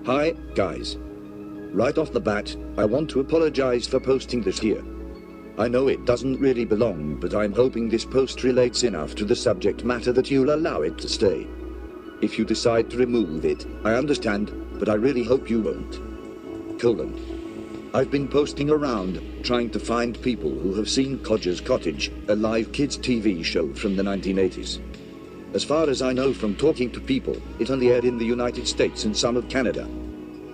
Hi, guys. Right off the bat, I want to apologize for posting this here. I know it doesn't really belong, but I'm hoping this post relates enough to the subject matter that you'll allow it to stay. If you decide to remove it, I understand, but I really hope you won't. I've been posting around, trying to find people who have seen Codger's Cottage, a live kids TV show from the 1980s. As far as I know from talking to people, it only aired in the United States and some of Canada.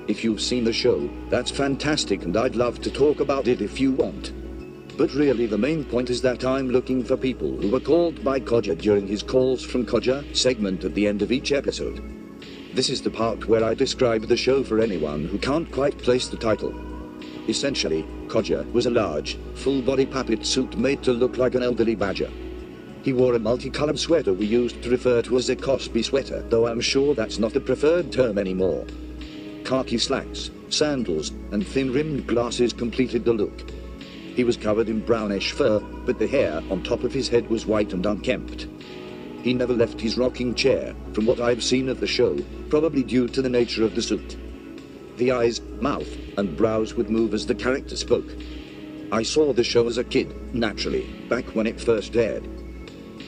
If you've seen the show, that's fantastic and I'd love to talk about it if you want. But really the main point is that I'm looking for people who were called by Codger during his Calls from Codger segment at the end of each episode. This is the part where I describe the show for anyone who can't quite place the title. Essentially, Codger was a large, full-body puppet suit made to look like an elderly badger. He wore a multicolored sweater we used to refer to as a Cosby sweater, though I'm sure that's not the preferred term anymore. Khaki slacks, sandals, and thin-rimmed glasses completed the look. He was covered in brownish fur, but the hair on top of his head was white and unkempt. He never left his rocking chair, from what I've seen of the show, probably due to the nature of the suit. The eyes, mouth, and brows would move as the character spoke. I saw the show as a kid, naturally, back when it first aired.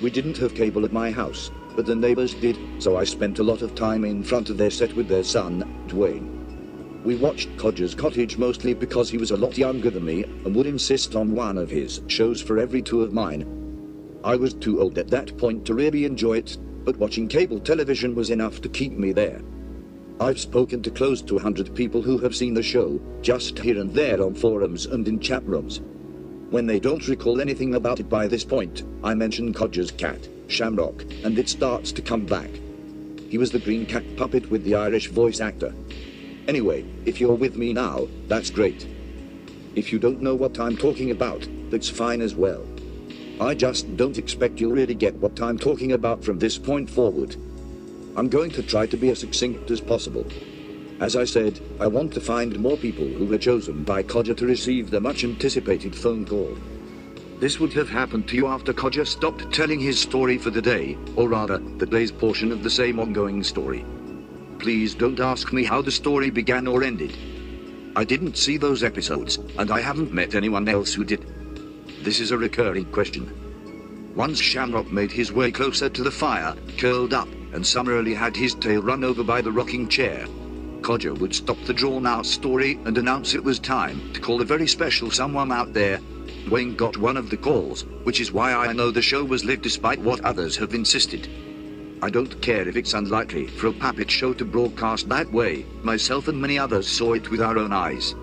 We didn't have cable at my house, but the neighbors did, so I spent a lot of time in front of their set with their son, Dwayne. We watched Codger's Cottage mostly because he was a lot younger than me and would insist on one of his shows for every two of mine. I was too old at that point to really enjoy it, but watching cable television was enough to keep me there. I've spoken to close to 100 people who have seen the show, just here and there on forums and in chat rooms. When they don't recall anything about it by this point, I mention Codger's cat, Shamrock, and it starts to come back. He was the green cat puppet with the Irish voice actor. Anyway, if you're with me now, that's great. If you don't know what I'm talking about, that's fine as well. I just don't expect you'll really get what I'm talking about from this point forward. I'm going to try to be as succinct as possible. As I said, I want to find more people who were chosen by Codger to receive the much-anticipated phone call. This would have happened to you after Codger stopped telling his story for the day, or rather, the day's portion of the same ongoing story. Please don't ask me how the story began or ended. I didn't see those episodes, and I haven't met anyone else who did. This is a recurring question. Once Shamrock made his way closer to the fire, curled up, and summarily had his tail run over by the rocking chair, Codger would stop the drawn-out story and announce it was time to call a very special someone out there. Dwayne got one of the calls, which is why I know the show was lit despite what others have insisted. I don't care if it's unlikely for a puppet show to broadcast that way, myself and many others saw it with our own eyes.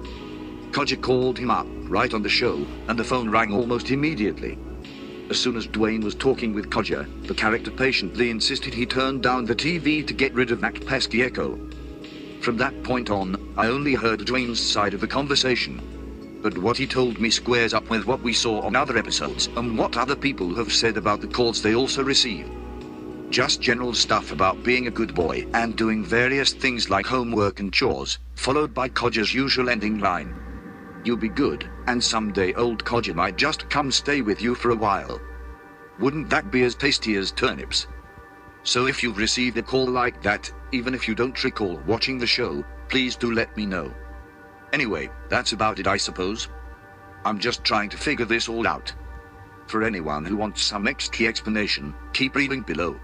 Codger called him up, right on the show, and the phone rang almost immediately. As soon as Dwayne was talking with Codger, the character patiently insisted he turn down the TV to get rid of that pesky echo. From that point on, I only heard Dwayne's side of the conversation. But what he told me squares up with what we saw on other episodes and what other people have said about the calls they also receive. Just general stuff about being a good boy and doing various things like homework and chores, followed by Codger's usual ending line. You'll be good, and someday old Codger might just come stay with you for a while. Wouldn't that be as tasty as turnips? So if you've received a call like that, even if you don't recall watching the show, please do let me know. Anyway, that's about it I suppose. I'm just trying to figure this all out. For anyone who wants some extra explanation, keep reading below.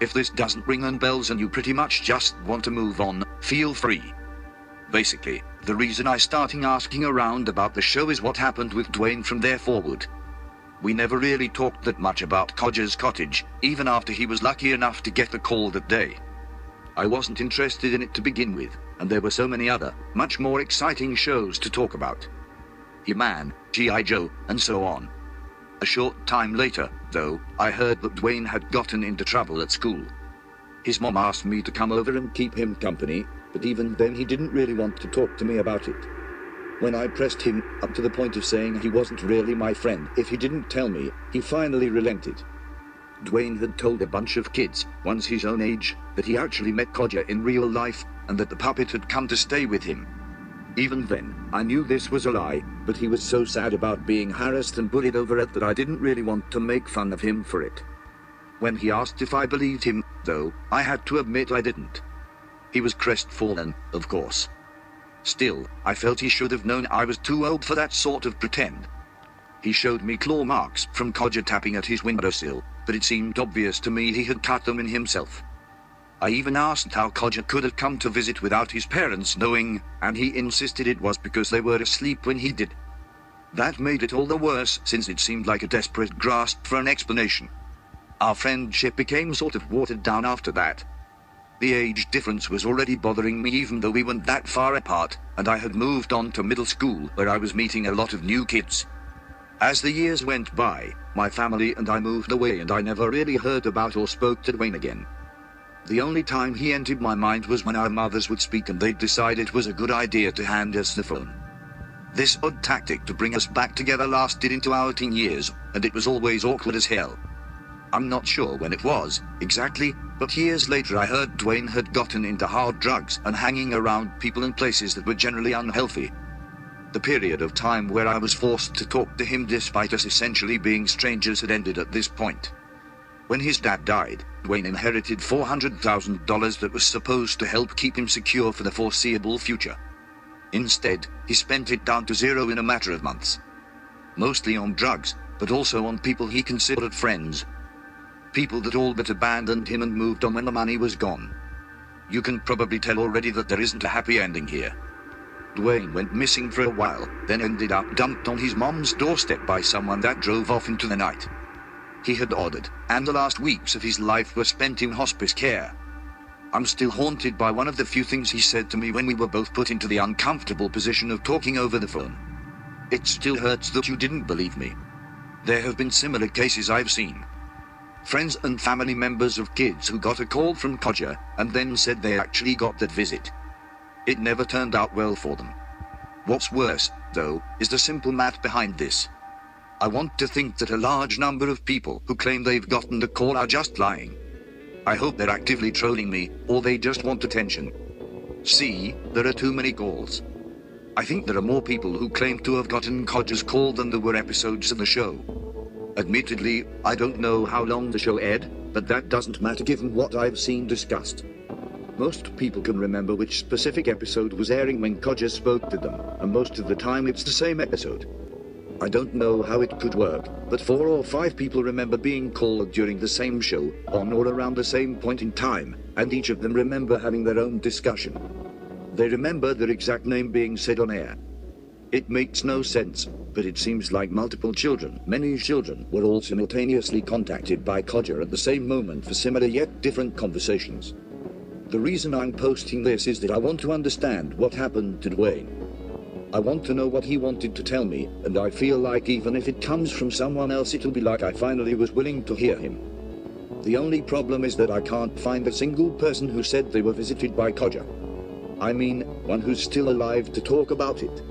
If this doesn't ring any bells and you pretty much just want to move on, feel free. Basically, the reason I started asking around about the show is what happened with Dwayne from there forward. We never really talked that much about Codger's Cottage, even after he was lucky enough to get the call that day. I wasn't interested in it to begin with, and there were so many other, much more exciting shows to talk about. He-Man, G.I. Joe, and so on. A short time later, though, I heard that Dwayne had gotten into trouble at school. His mom asked me to come over and keep him company, but even then he didn't really want to talk to me about it. When I pressed him up to the point of saying he wasn't really my friend if he didn't tell me, he finally relented. Dwayne had told a bunch of kids, once his own age, that he actually met Codger in real life, and that the puppet had come to stay with him. Even then, I knew this was a lie, but he was so sad about being harassed and bullied over it that I didn't really want to make fun of him for it. When he asked if I believed him, though, I had to admit I didn't. He was crestfallen, of course. Still, I felt he should have known I was too old for that sort of pretend. He showed me claw marks from Codger tapping at his windowsill, but it seemed obvious to me he had cut them in himself. I even asked how Codger could have come to visit without his parents knowing, and he insisted it was because they were asleep when he did. That made it all the worse, since it seemed like a desperate grasp for an explanation. Our friendship became sort of watered down after that. The age difference was already bothering me even though we weren't that far apart, and I had moved on to middle school where I was meeting a lot of new kids. As the years went by, my family and I moved away and I never really heard about or spoke to Dwayne again. The only time he entered my mind was when our mothers would speak and they'd decide it was a good idea to hand us the phone. This odd tactic to bring us back together lasted into our teen years, and it was always awkward as hell. I'm not sure when it was, exactly, but years later I heard Dwayne had gotten into hard drugs and hanging around people and places that were generally unhealthy. The period of time where I was forced to talk to him despite us essentially being strangers had ended at this point. When his dad died, Dwayne inherited $400,000 that was supposed to help keep him secure for the foreseeable future. Instead, he spent it down to zero in a matter of months. Mostly on drugs, but also on people he considered friends. People that all but abandoned him and moved on when the money was gone. You can probably tell already that there isn't a happy ending here. Dwayne went missing for a while, then ended up dumped on his mom's doorstep by someone that drove off into the night. He had ordered, and the last weeks of his life were spent in hospice care. I'm still haunted by one of the few things he said to me when we were both put into the uncomfortable position of talking over the phone. It still hurts that you didn't believe me. There have been similar cases I've seen. Friends and family members of kids who got a call from Codger and then said they actually got that visit. It never turned out well for them. What's worse, though, is the simple math behind this. I want to think that a large number of people who claim they've gotten the call are just lying. I hope they're actively trolling me, or they just want attention. See, there are too many calls. I think there are more people who claim to have gotten Codger's call than there were episodes of the show. Admittedly, I don't know how long the show aired, but that doesn't matter given what I've seen discussed. Most people can remember which specific episode was airing when Codger spoke to them, and most of the time it's the same episode. I don't know how it could work, but 4 or 5 people remember being called during the same show, on or around the same point in time, and each of them remember having their own discussion. They remember their exact name being said on air. It makes no sense, but it seems like multiple children, many children, were all simultaneously contacted by Codger at the same moment for similar yet different conversations. The reason I'm posting this is that I want to understand what happened to Dwayne. I want to know what he wanted to tell me, and I feel like even if it comes from someone else it'll be like I finally was willing to hear him. The only problem is that I can't find a single person who said they were visited by Codger. I mean, one who's still alive to talk about it.